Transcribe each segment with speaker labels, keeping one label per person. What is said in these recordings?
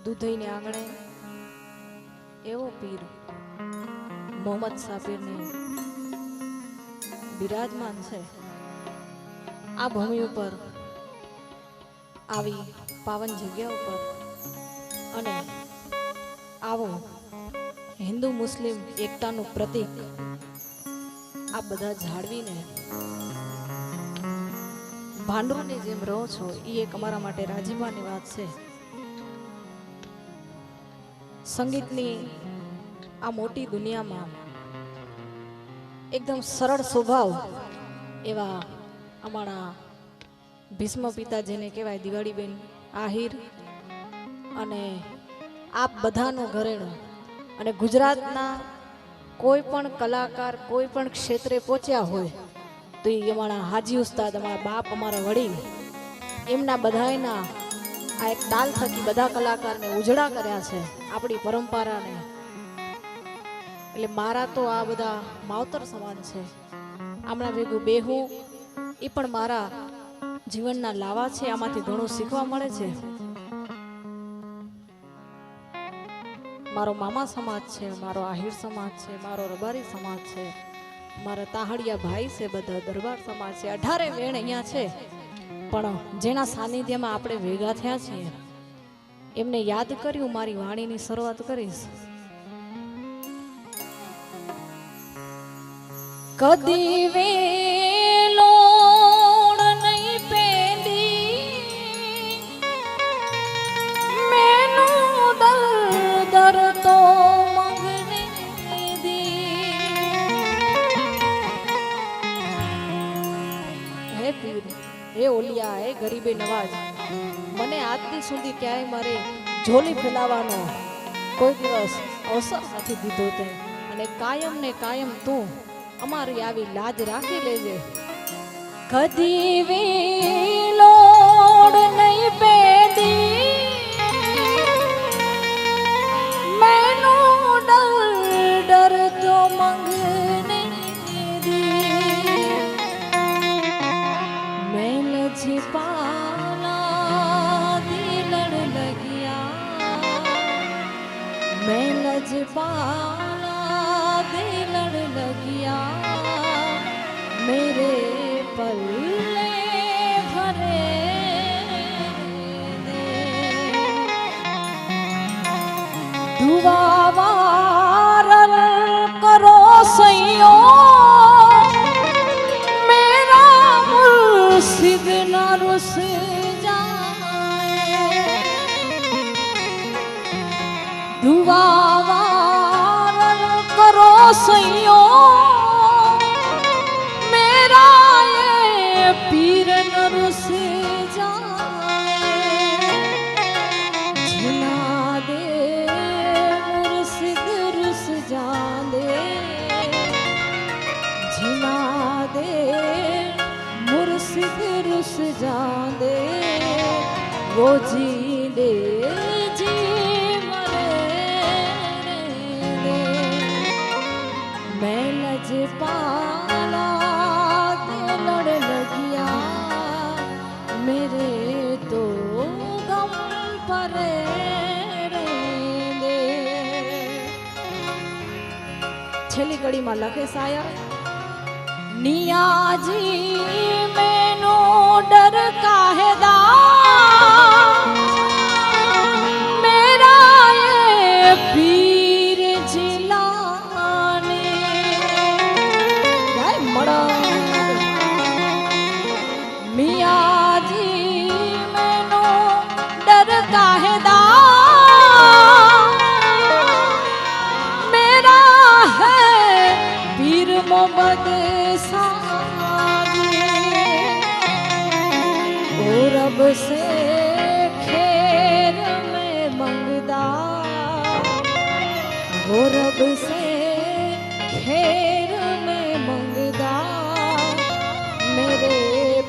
Speaker 1: દુધઈને આંગણે એવો પીર મોહમ્મદ સાબિરને બિરાજમાન છે। આ ભૂમિ ઉપર આવી પાવન જગ્યા ઉપર અને આવો હિન્દુ મુસ્લિમ એકતાનું પ્રતીક આ બધા જાળવીને ભાંડુરની જેમ રહો છો એ એક અમારા માટે રાજીમાની વાત છે। સંગીતની આ મોટી દુનિયામાં એકદમ સરળ સ્વભાવ એવા અમારા ભીષ્મ પિતા જેને કહેવાય દિવાળીબેન આહિર અને આપ બધાનું ઘરેણું અને ગુજરાતના કોઈ પણ કલાકાર કોઈ પણ ક્ષેત્રે પહોંચ્યા હોય તો એ અમારા હાજી ઉસ્તાદ અમારા બાપ અમારા વડીલ એમના બધાના આ એક તાલ થકી બધા કલાકારને ઉજળા કર્યા છે આપણી પરંપરાને। એટલે મારા તો આ બધા માવતર સમાન છે। હમણાં ભેગું બેહું એ પણ મારા જીવનના લાવા છે। આમાંથી ઘણું શીખવા મળે છે। મારો મામા સમાજ છે, મારો આહિર સમાજ છે, મારો રબારી સમાજ છે, મારા તાહડિયા ભાઈ છે, બધા દરબાર સમાજ છે, 18 વેણ અહીંયા છે। પણ જેના સાનિધ્યમાં આપણે ભેગા થયા છીએ એમને યાદ કર્યું મારી વાણીની શરૂઆત કરીશ। કદી વેલોણ નહીં પેંડી મેનું દર તો મંગને દી। હે પીર હે ઓલિયા હે ગરીબે નવાજ મને આજથી સુધી ક્યાંય મારે ઝોલી ફેલાવાનો કોઈ દિવસ અવસર નથી દીધો તે અને કાયમ ને કાયમ તું અમારી આવી લાજ રાખી લેજે। કદી વેલોડ નહીં પેદી મેનું ડર તો મંગને દી। મેં લજપાલા દિલડ લગિયા મેં લજપાલા દિલડ લગિયા मेरे पल्ले भरे दे। दुआ वारल करो सैयो मेरा मुर्शिद न रुस जाए। दुआ वारल करो सैयो पीर न रुस जाए। झिला दे मुर्शिद रुस जाने झिला दे मुर्शिद रुस जाने वो जी ले जी मरे दे। मैं लजपाला लड़ लगिया मेरे तो गम परे दे। छेली कड़ी में लखे शायर नियाजी मैनो डर काहेदा मेरा ये पीर जिलाने मड़ा मियाँ जी मैनो डर काहेदा मेरा है पीर मोहम्मद सादी। ओ रब से खेर में मंगदा ओ रब से खेर में मंगदा मेरे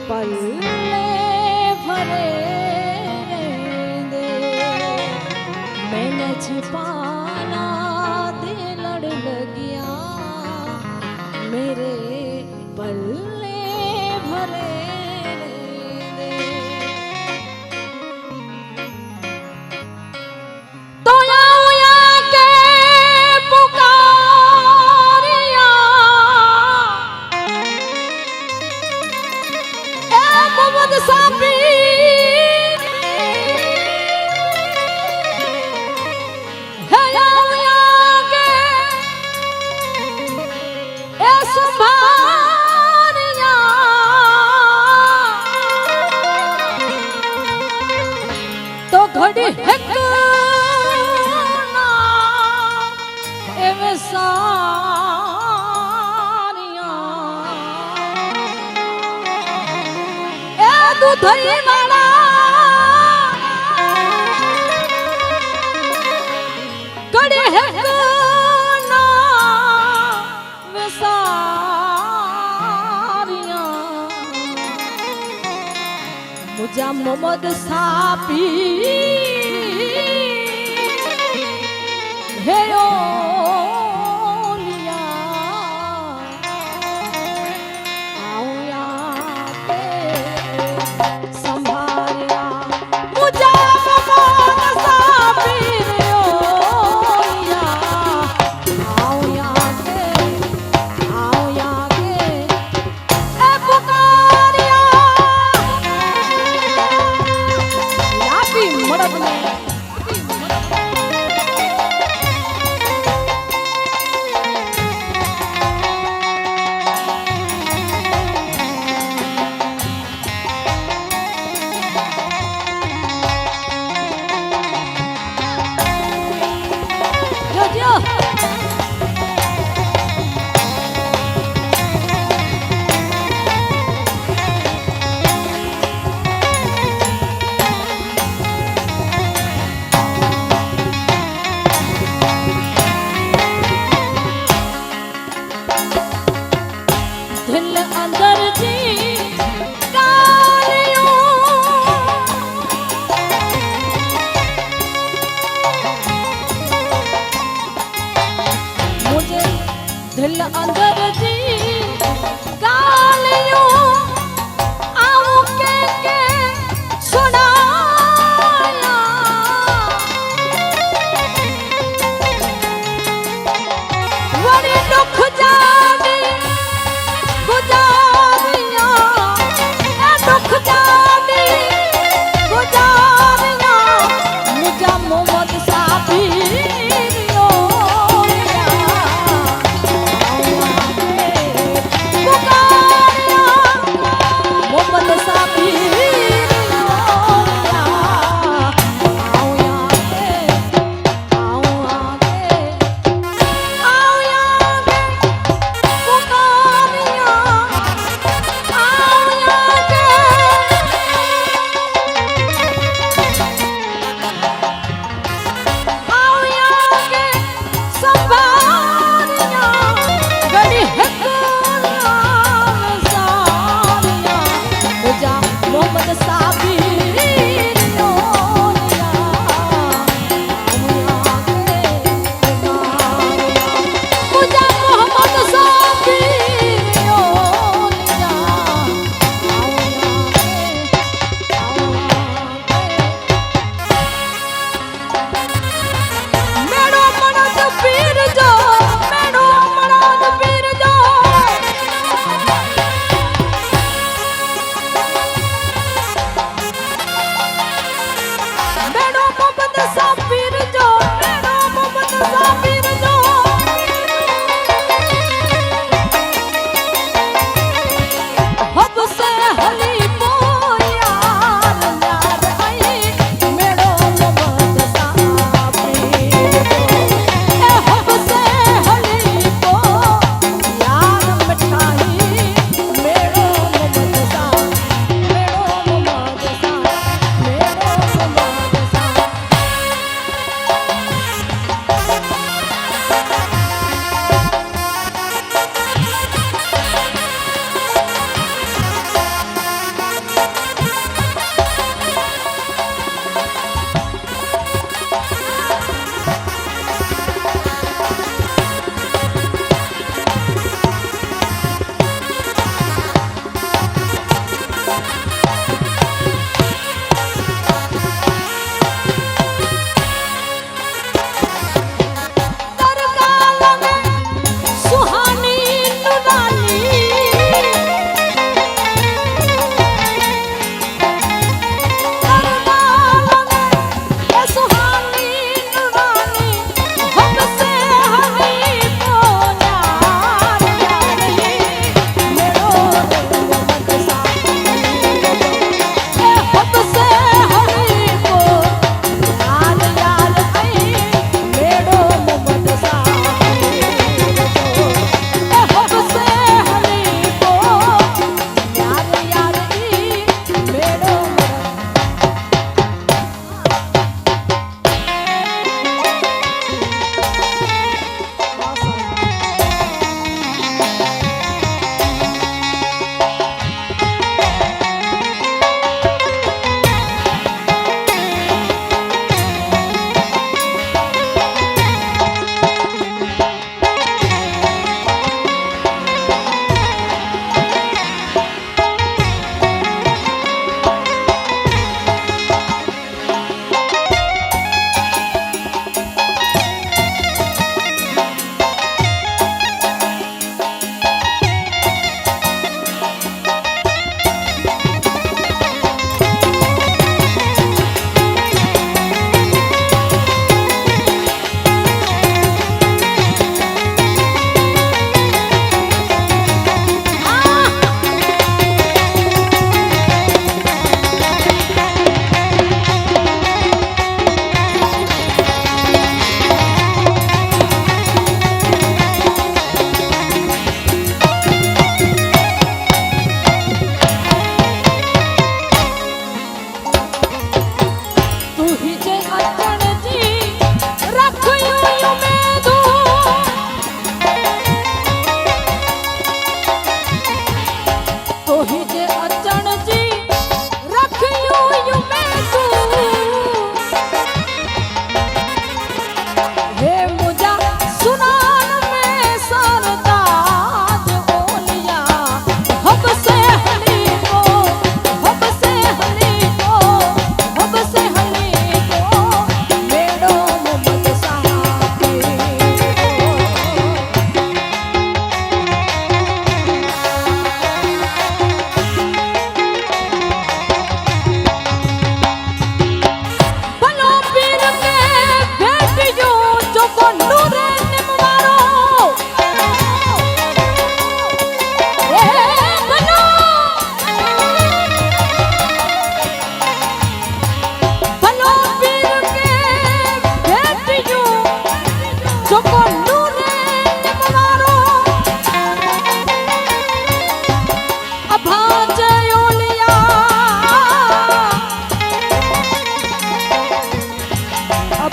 Speaker 1: पल्ले भरे दे। मैं लजपाला दिलड़ लगिया मेरे पल्ले भरे दे। ઘડી હેક એવે સારિયા એ દૂધઈ વાળા ઘડી હેક વે સારિયા મુજા મોહમ્મદ સાપી હે ઓલિયા આઉયા તે સંભાળ્યા મુજા મોહમ્મદ સાપી હે ઓલિયા આઉયા તે એ પુકાર્યા લાપી મડબને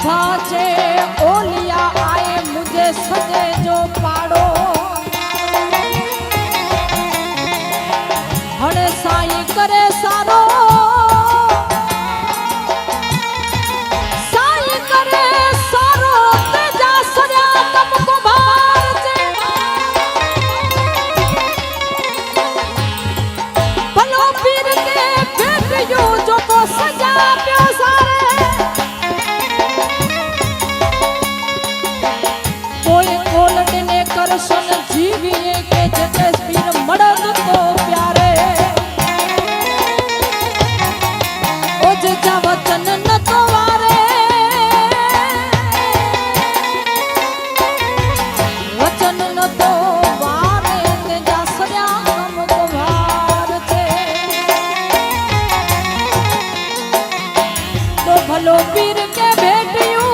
Speaker 1: कथा छे ओलिया आए मुझे सजे जो पाड़ो हणे साई करे सारो साई करे सारो तेजा सजा तम कुमार छे भलो पीर के बेटियो जो को सजा प्यो सारे करसन जीविए के जगस पीर मड़द को प्यारे ओ जा वचन न तो वारे वचन न तो वारे ते जा सया गम को भार छे तो भलो पीर के भेटियो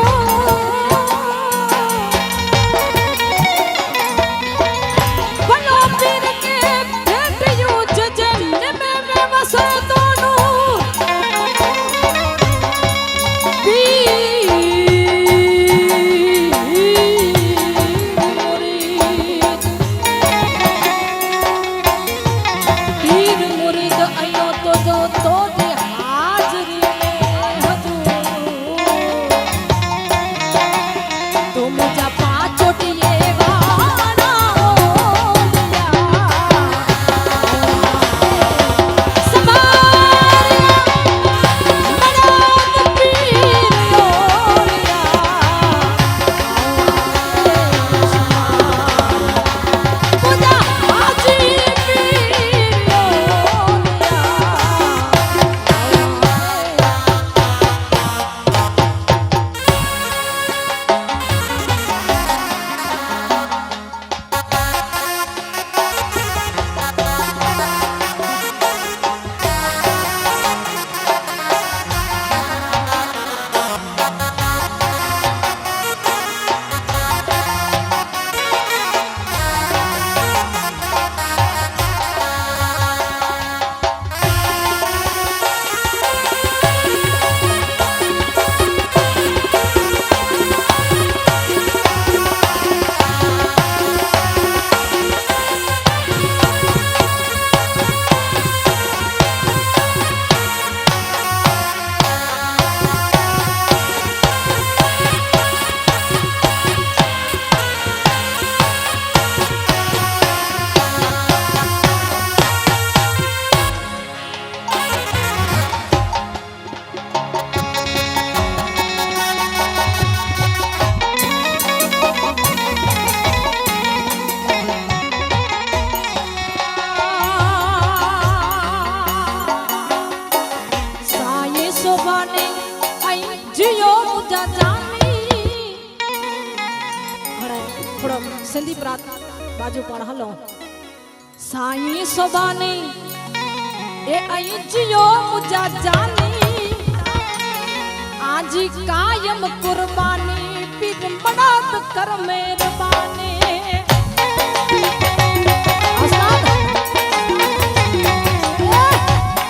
Speaker 1: सिंधी प्रात बाजू पण हलो साईं सोबानी ए आई जियो मुजा जानी आज कायम कुर्बानी पीर मदद कर मेहरबानी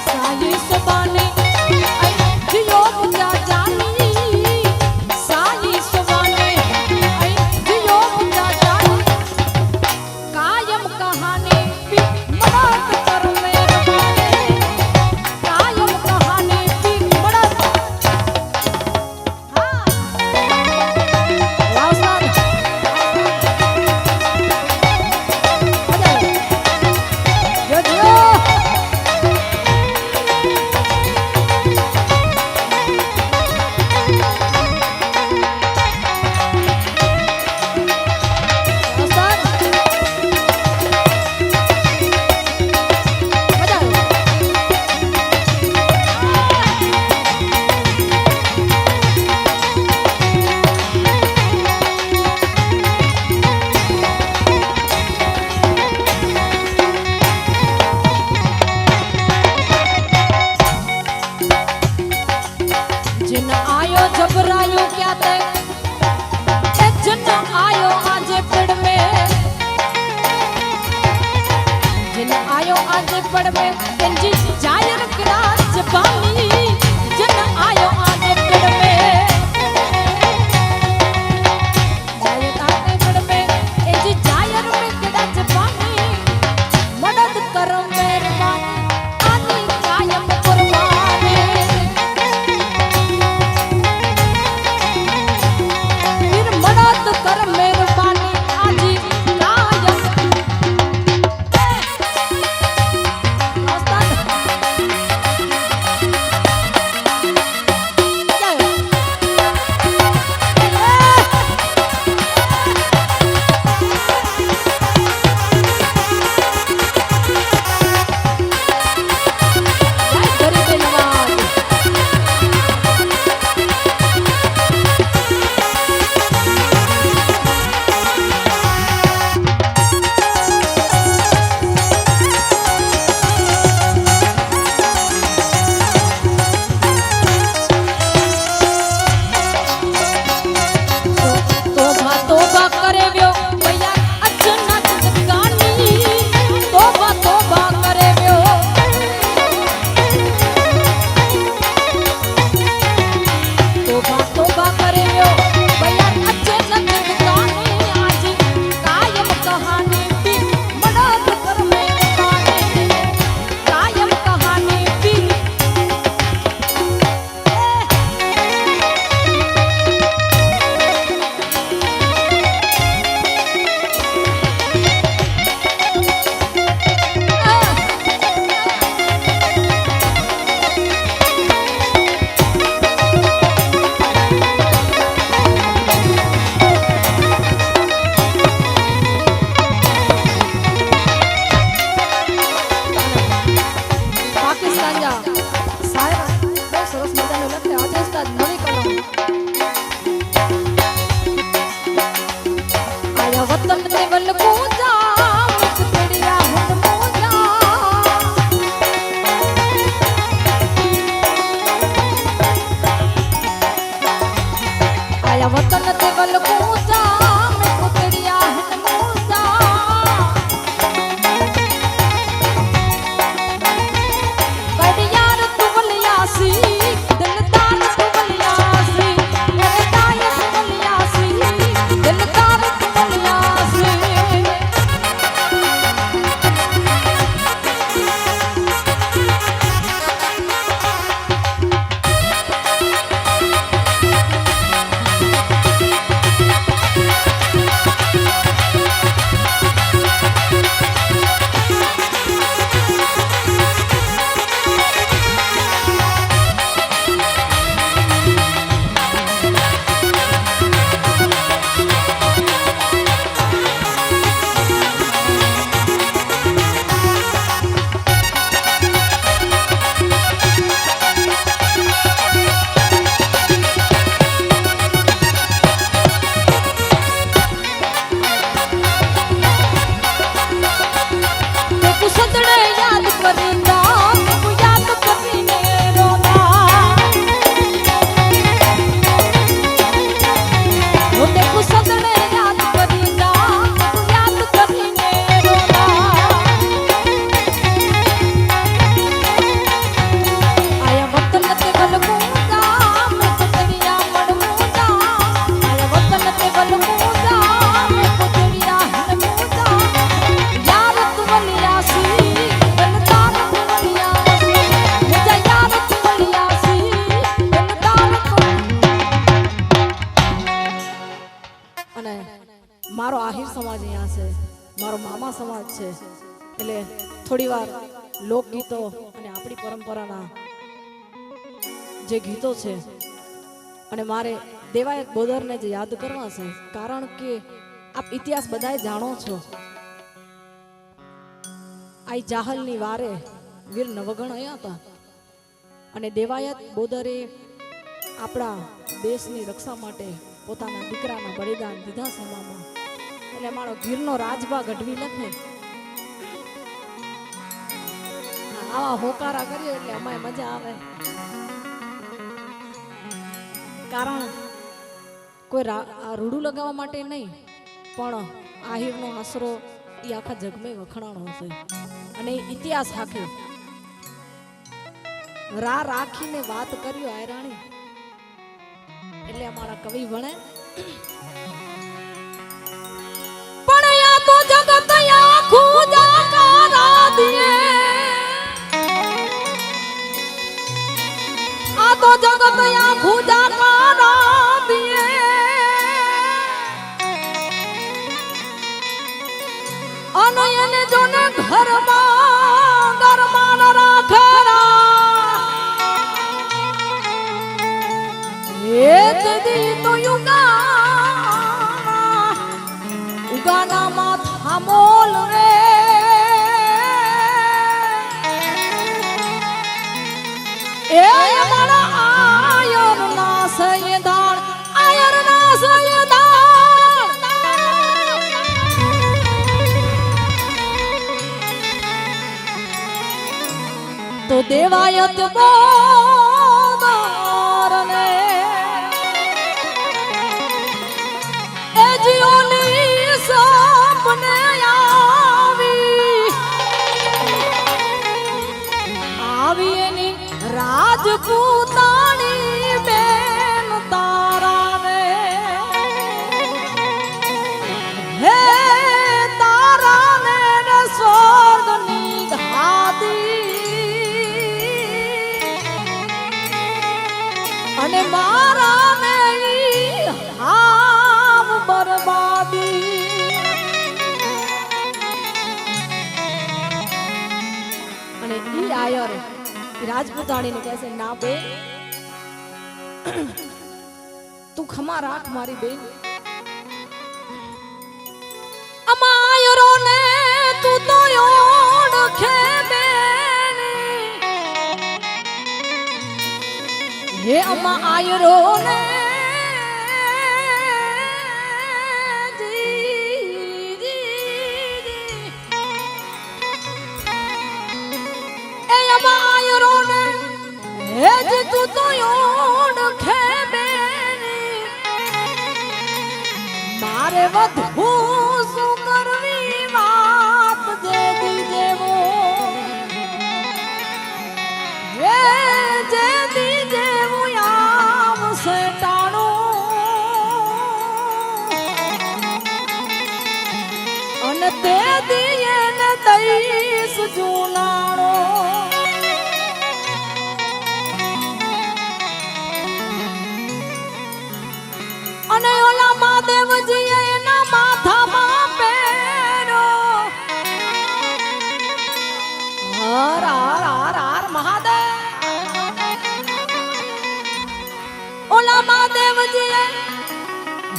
Speaker 1: साईं सोबानी आई जियो मुजा जानी पड़ में कंजी जायर क्राच पानी जन आयो आगे पेड़ में आया वतन ते गल कूचा मैं कुतड़िया है मूसा बड़ियार तुवलियासी दिलदार तुवलियासी मेरे ताय तुवलियासी दिलदार तुवलियासी मारो आहिर समाज यहाँ से मारो मामा समाज है એટલે થોડીવાર લોકગીતો અને આપણી પરંપરાના જે ગીતો છે અને મારે દેવાયત બોદરને જે યાદ કરવા છે કારણ કે આપ ઇતિહાસ બધાય જાણો છો આ જાહલની વારે વીર નવગણ આયા હતા અને દેવાયત બોદરે આપણા દેશની રક્ષા માટે પોતાના દીકરાના બલિદાન દીધા સેવામાં એટલે મારો ગીરનો રાજભા ગઢવી લખે આવા હોકારા કરીએ એટલે અમાય મજા આવે કારણ કોઈ રૂડું લગાવવા માટે નહીં પણ આહિરનો આશરો એ આખા જગમે વખણાણો હશે અને ઇતિહાસ હાકે રાખીને વાત કર્યો આયરાણી એટલે અમારા કવિ ભણે પણ યા તો જગત આખું જાકારા દિએ આ તો જગત આખું જાકારા દિએ અને એને જોને ઘરમાં ઘરમાં રાખરા એક દી તો ઉગાના માં થામોલ રે એ મારા આયર ના સયદાણ તો દેવાયત બોદર ને સપને આવી એની રાજપૂતાણી બેન તારા રે હે તારા ને સ્વર્ગની ઘાતી અને મારા ને હાવ બરબાદી આયર રાજપૂતાણી ને કહે છે ના બે તું ખમા રાખ મારી બેન અમાયરો ને તું તો ઓળખે બેન હે અમા આયરો ને તું તો ઓળખે બેન વધુ શું કરવી વાત જેદી જેવો હે જેદી જેવું આવશે ટાણું અને તે દિયે ને દઈશ જૂનાણો અને ઓલા મહાદેવજી એના માથામાં પહેરો હર હર હર હર મહાદેવ ઓલા મહાદેવજી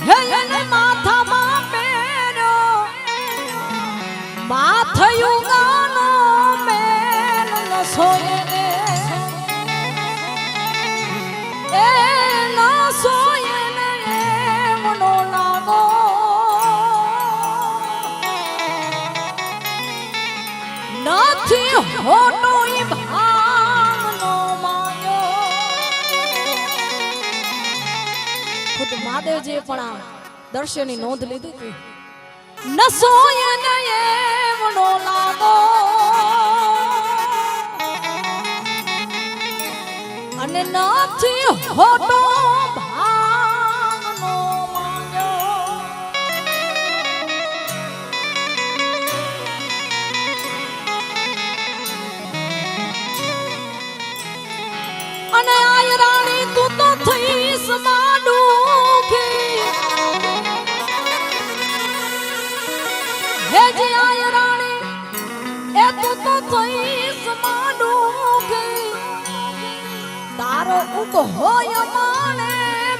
Speaker 1: હે એને માથામાં પહેરો માથયું ગાનો મેલ ન સોય એ ન સોય નથી હોતો ઈ ભાવનો માયો ખુદ મહાદેવજીએ પણ આ દર્શનની નોંધ લીધી હતી નસોય ને એવનો લાગો અને નથી હોતો ભાવનો માયો અને આય રાણી તું તો થઈસ માડુખી હે જે આય રાણી એ તું તો થઈસ માડુખી તારો ઉભો હોય માણે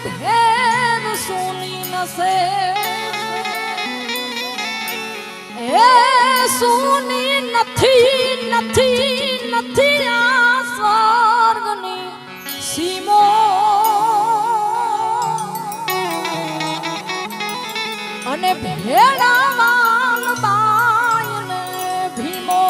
Speaker 1: ભેર સુની નસે એ સુની નથી નથી નથી આ સ્વર્ગની સીમો અને ભેડા વાલ બાયને ભીમો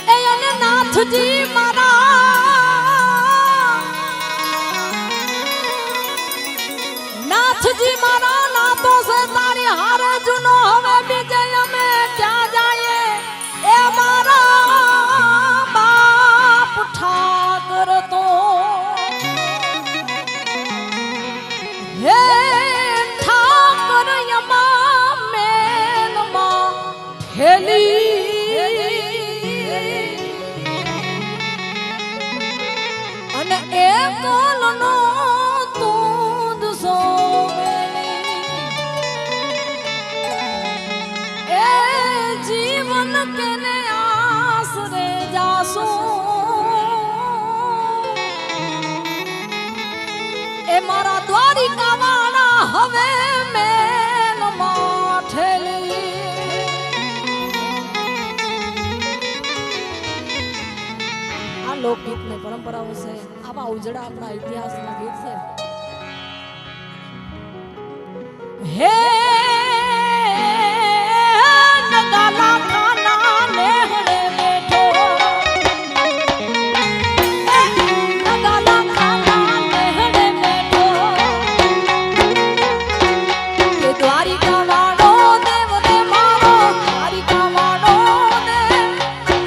Speaker 1: એ અને નાથજી મારા નાથજી મારા નાતો સે તારી હારે જુનો હવે બીજે અમે ક્યાં જાય એ મારા બાપ ઠાકર તો હે ઠાકર યમા મેનમાં ઠેલી અને એકલનો તું સોવેલી એ જીવન કેને આસરે જાસું એ મારા દ્વારિકા વાળા હવે મેલમાં ઠેલી આ લોકગીત ને પરંપરાઓ છે આવા ઉજળા આપણા ઇતિહાસના ગીત છે હે નગાલા ખાના નેહડે બેઠો નગાલા ખાના નેહડે બેઠો કે દ્વારિકા વાળો દેવ રે મારો દ્વારિકા વાળો ને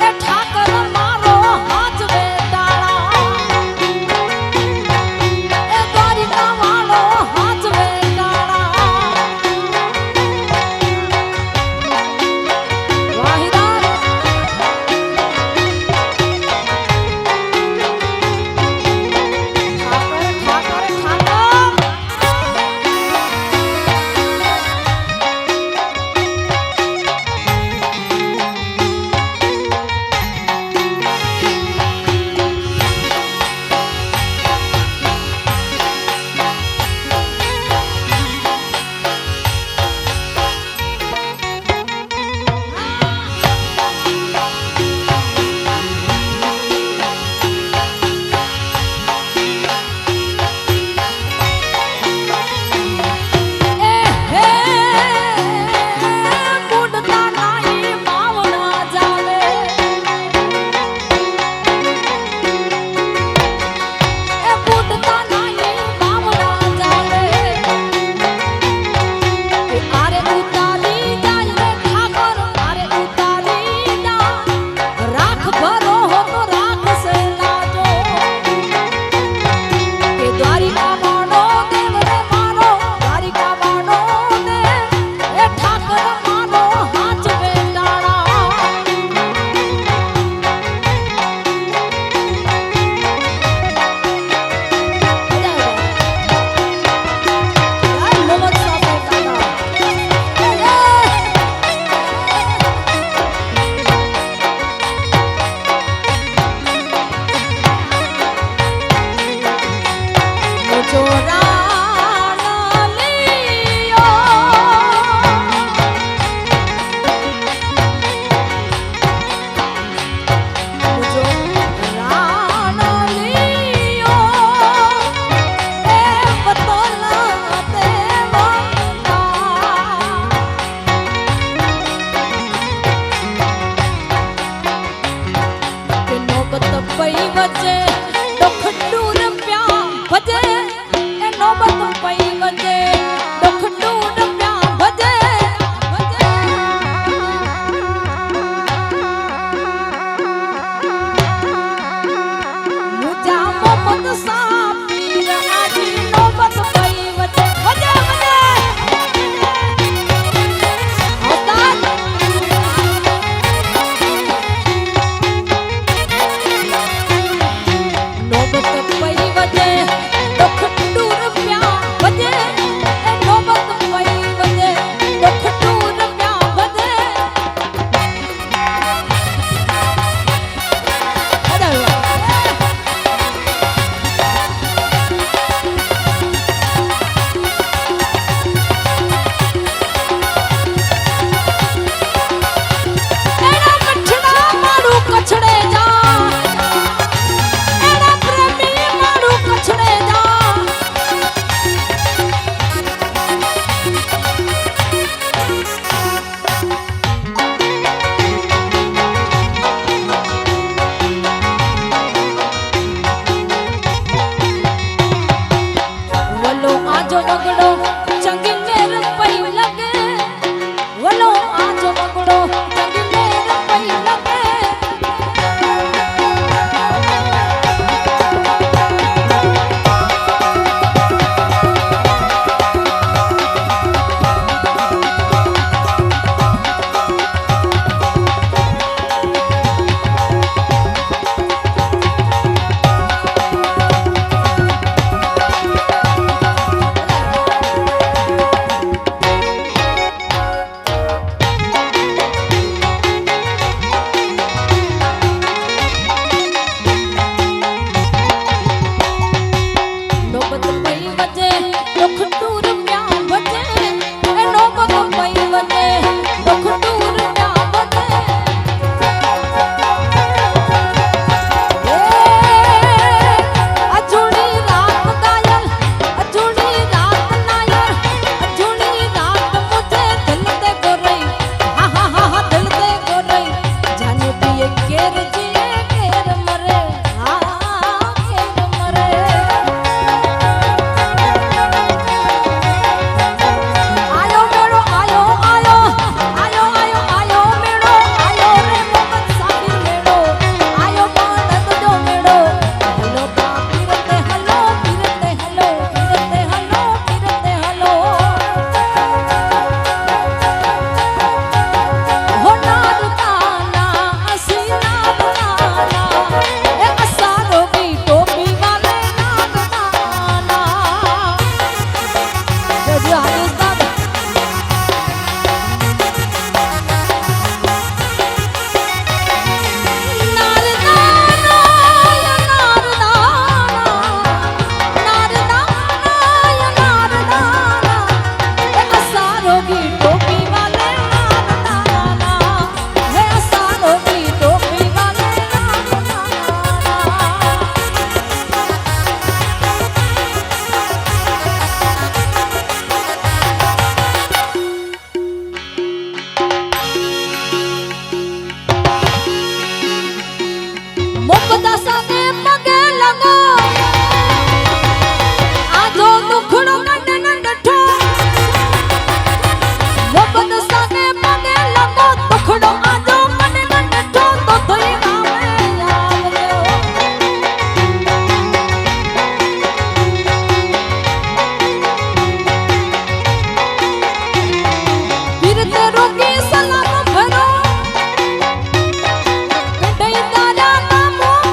Speaker 1: એ ઠાકર મારો હાથ વેતાળા એ દ્વારિકા વાળો હાથ વેતાળા પઈ વજે ડોખડું રમ્યા ભજે એ નોબત પઈ વજે ડોખડું રમ્યા ભજે મુજા મોહમ્મદ સાપીર આજી નોબત પઈ વજે ભજે ભજે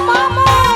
Speaker 2: મામો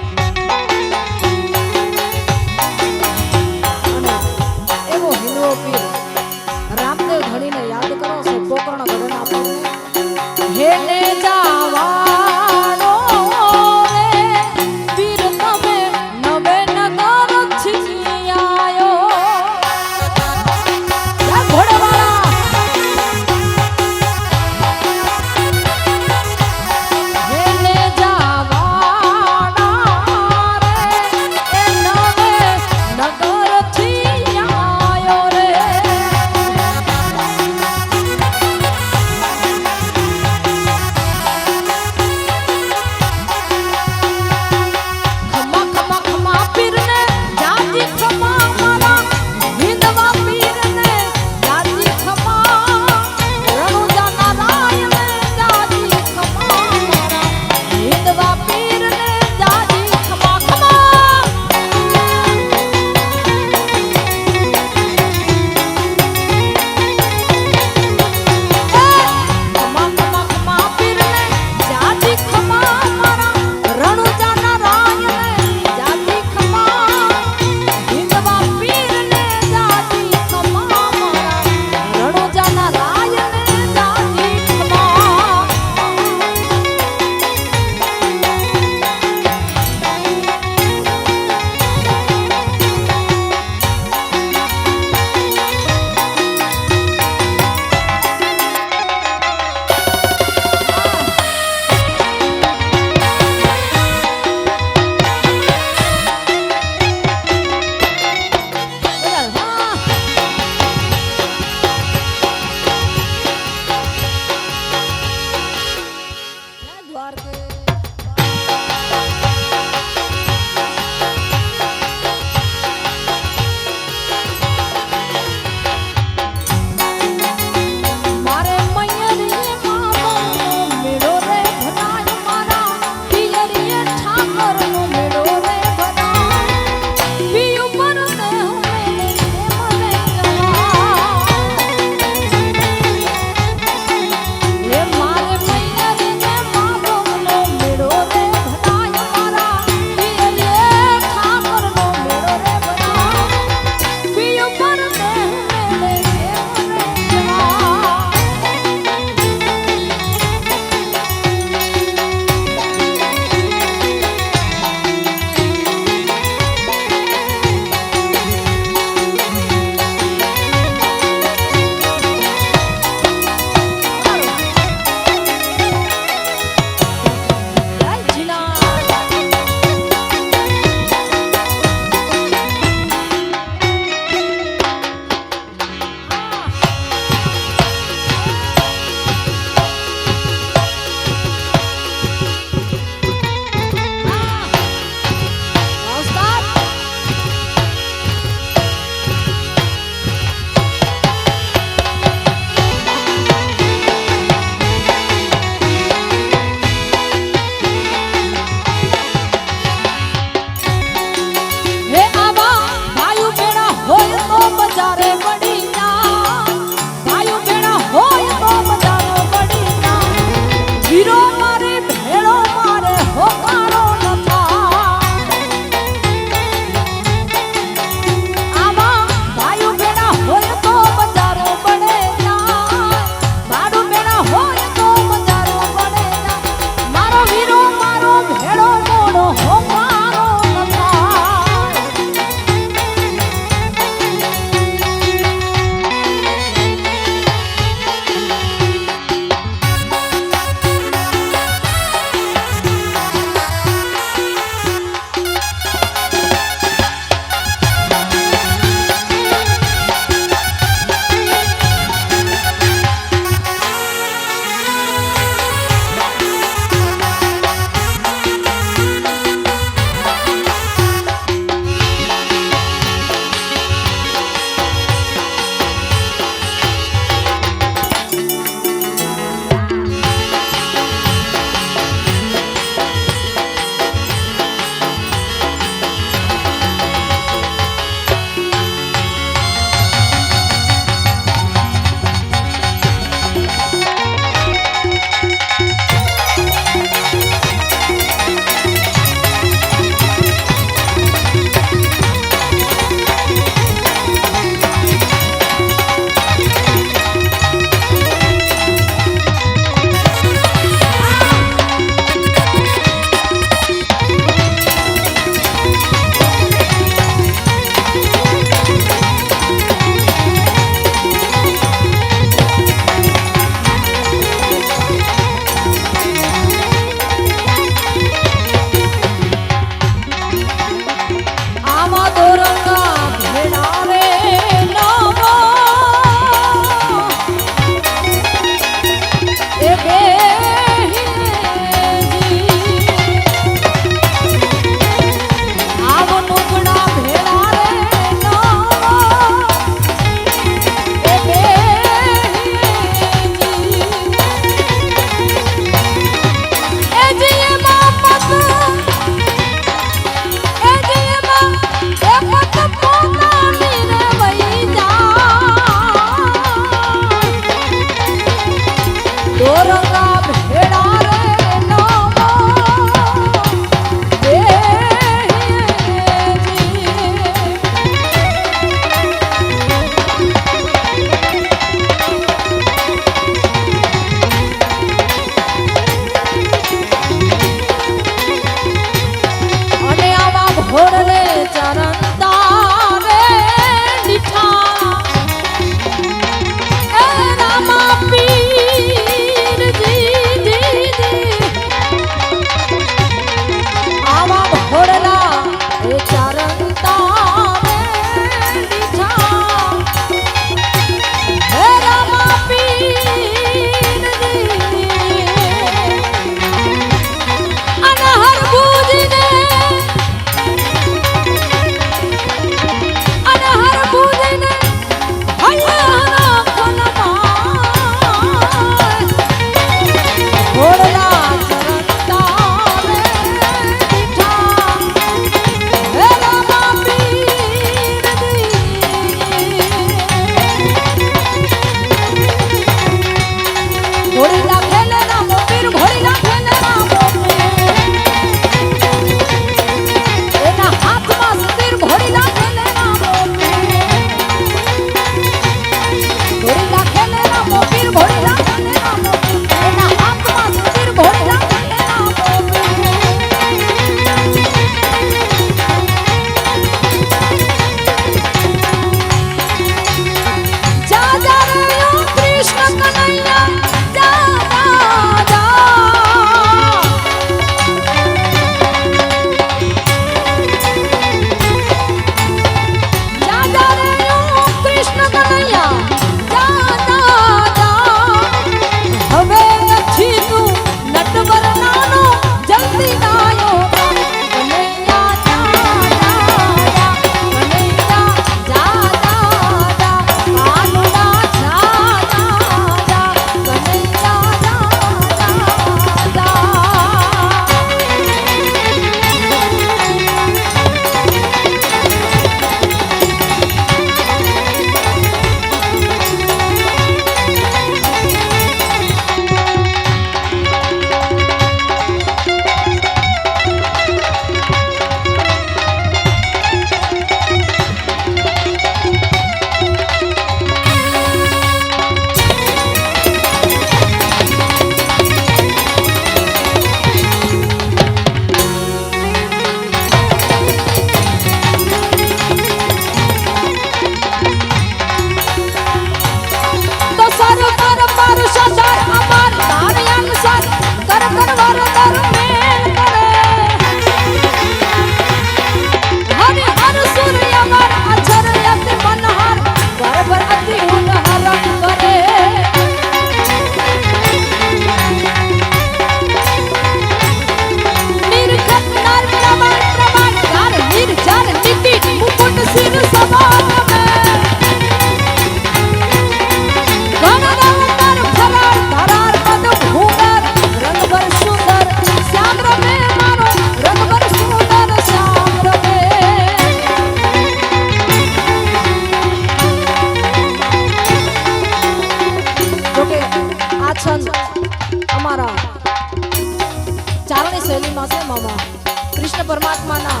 Speaker 1: પરમાત્માના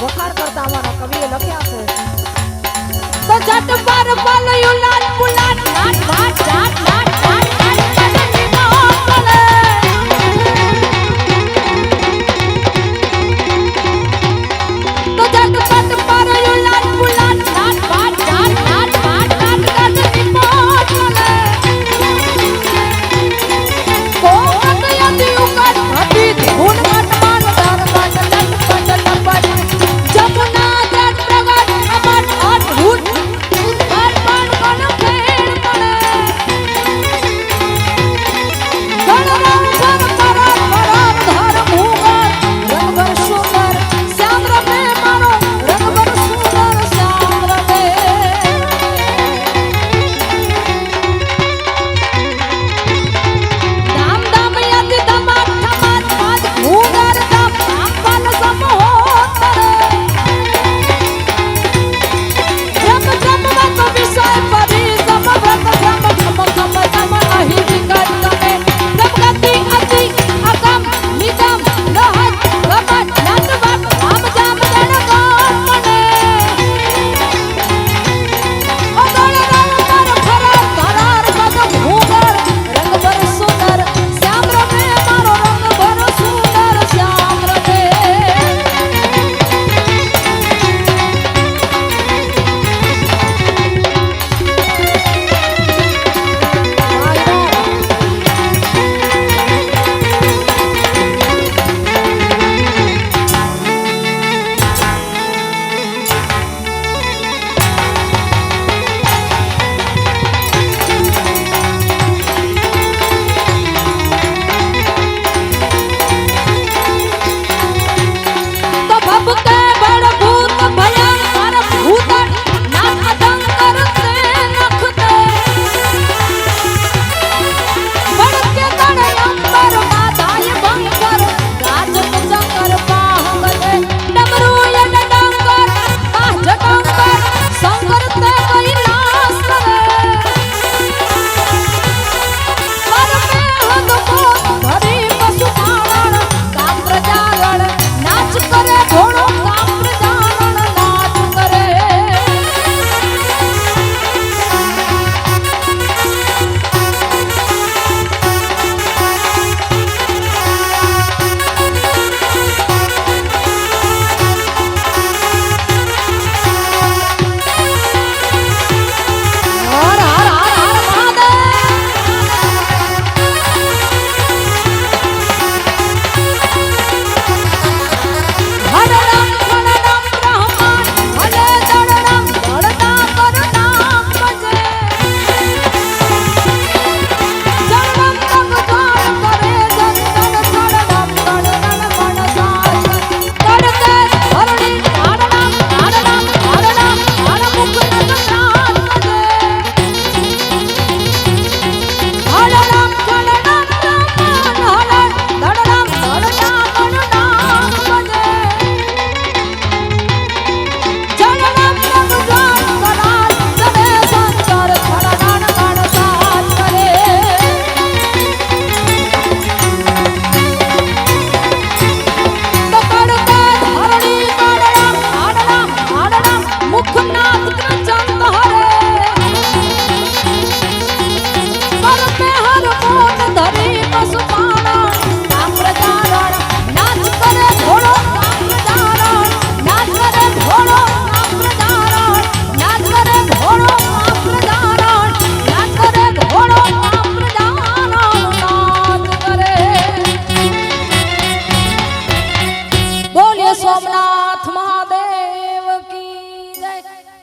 Speaker 1: વખાણ કરતા અમારા કવિએ લખ્યા છે તો જટ પર પલયું લાટ પુલાટ નાટ ભાટ જાટ નાટ નાટ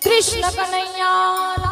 Speaker 2: कृष्ण कन्हैया।